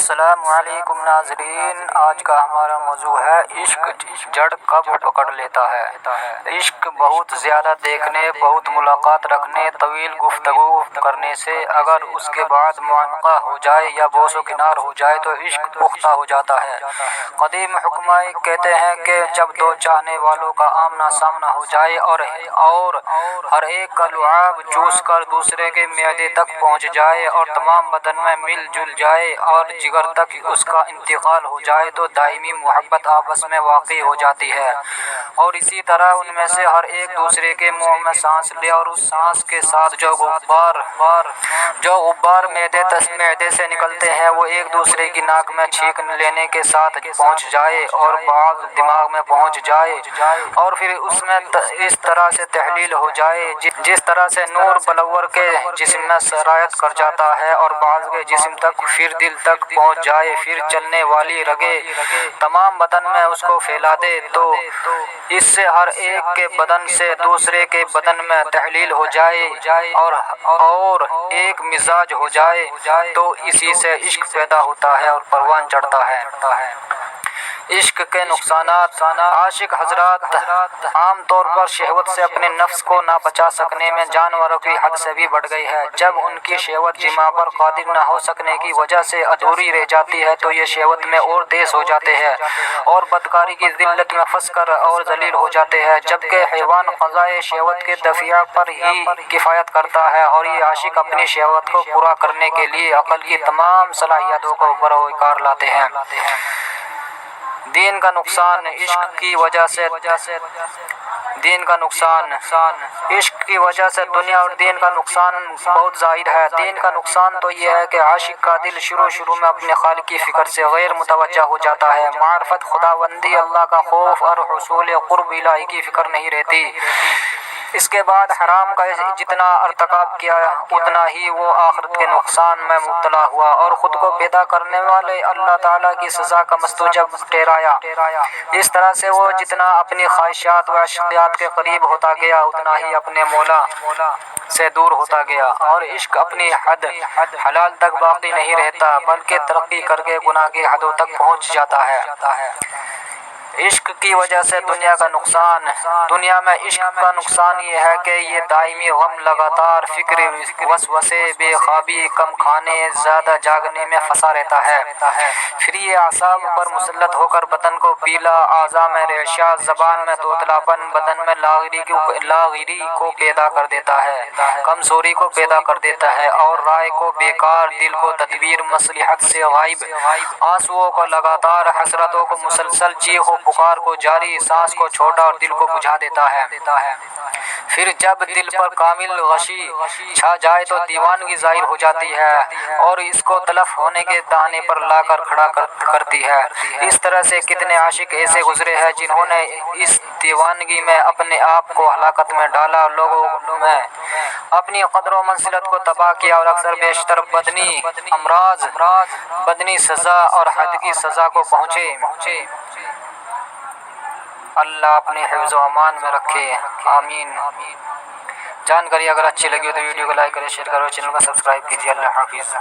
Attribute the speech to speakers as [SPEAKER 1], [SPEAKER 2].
[SPEAKER 1] السلام علیکم ناظرین، آج کا ہمارا موضوع ہے عشق جڑ کب پکڑ لیتا ہے۔ عشق بہت زیادہ دیکھنے، بہت ملاقات رکھنے، طویل گفتگو کرنے سے اگر اس کے بعد معانقہ ہو جائے یا بوس و کنار ہو جائے تو عشق پختہ ہو جاتا ہے۔ قدیم حکماء کہتے ہیں کہ جب دو چاہنے والوں کا آمنا سامنا ہو جائے اور ہر ایک کا لعاب چوس کر دوسرے کے معدے تک پہنچ جائے اور تمام بدن میں مل جل جائے اور جگر تک اس کا انتقال ہو جائے تو دائمی محبت آپس میں واقع ہو جاتی ہے، اور اسی طرح ان میں سے ہر ایک دوسرے کے منہ میں سانس لے اور اس سانس کے ساتھ جو غبار معدے سے نکلتے ہیں وہ ایک دوسرے کی ناک میں چھینک لینے کے ساتھ پہنچ جائے اور بعض دماغ میں پہنچ جائے اور پھر اس میں اس طرح سے تحلیل ہو جائے جس طرح سے نور بلور کے جسم میں سرایت کر جاتا ہے اور بعض کے جسم تک، پھر دل تک پہنچ جائے، پھر چلنے والی رگیں تمام بدن میں اس کو پھیلا دے تو اس سے ہر ایک کے بدن سے دوسرے کے بدن میں تحلیل ہو جائے اور ایک مزاج ہو جائے تو اسی سے عشق پیدا ہوتا ہے اور پروان چڑھتا ہے۔ عشق کے نقصانات۔ عاشق حضرات عام طور پر شہوت سے اپنے نفس کو نہ بچا سکنے میں جانوروں کی حد سے بھی بڑھ گئی ہے۔ جب ان کی شہوت جماع پر قادر نہ ہو سکنے کی وجہ سے ادھوری رہ جاتی ہے تو یہ شہوت میں اور تیز ہو جاتے ہیں اور بدکاری کی ذلت میں پھنس کر اور ذلیل ہو جاتے ہیں، جبکہ حیوان قضائے شہوت کے دفیع پر ہی کفایت کرتا ہے اور یہ عاشق اپنی شہوت کو پورا کرنے کے لیے عقل کی تمام صلاحیتوں کو بروکار لاتے ہیں۔ دین کا نقصان۔ عشق کی وجہ سے دین کا نقصان۔ عشق کی وجہ سے دنیا اور دین کا نقصان بہت زائد ہے۔ دین کا نقصان تو یہ ہے کہ عاشق کا دل شروع میں اپنے خالق کی فکر سے غیر متوجہ ہو جاتا ہے، معرفت، خداوندی، اللہ کا خوف اور حصول قرب الہی کی فکر نہیں رہتی۔ اس کے بعد حرام کا جتنا ارتکاب کیا اتنا ہی وہ آخرت کے نقصان میں مبتلا ہوا اور خود کو پیدا کرنے والے اللہ تعالیٰ کی سزا کا مستوجب ٹھہرایا۔ اس طرح سے وہ جتنا اپنی خواہشات و اشتیاقات کے قریب ہوتا گیا اتنا ہی اپنے مولا سے دور ہوتا گیا، اور عشق اپنی حد حلال تک باقی نہیں رہتا بلکہ ترقی کر کے گناہ کی حدوں تک پہنچ جاتا ہے۔ عشق کی وجہ سے دنیا کا نقصان۔ دنیا میں عشق کا نقصان یہ ہے کہ یہ دائمی غم، لگاتار فکر، وسوسے، بے خوابی، کم کھانے، زیادہ جاگنے میں پھنسا رہتا ہے۔ پھر یہ اعصاب پر مسلط ہو کر بدن کو پیلا، اعضاء میں ریشہ، زبان میں توتلا پن، بدن میں لاغری کو پیدا کر دیتا ہے، کمزوری کو پیدا کر دیتا ہے اور رائے کو بیکار، دل کو تدبیر مصلحت سے غائب، آنسوؤں کو لگاتار، حسرتوں کو مسلسل، چیخ و پکار کو جاری، سانس کو چھوٹا اور دل کو بجھا دیتا ہے۔ پھر جب دل پر کامل غشی چھا جائے تو دیوانگی ظاہر ہو جاتی ہے اور اس کو تلف ہونے کے دہانے پر لا کر کھڑا کرتی ہے۔ اس طرح سے کتنے عاشق ایسے گزرے ہیں جنہوں نے اس دیوانگی میں اپنے آپ کو ہلاکت میں ڈالا، لوگوں میں اپنی قدر و منزلت کو تباہ کیا اور اکثر بیشتر بدنی امراض، بدنی سزا اور حد کی سزا کو پہنچے۔ اللہ اپنے حفظ و امان میں رکھے، آمین۔ جانکاری اگر اچھی لگی ہو تو ویڈیو کو لائک کریں، شیئر کرو، چینل کو سبسکرائب کیجیے۔ اللہ حافظ۔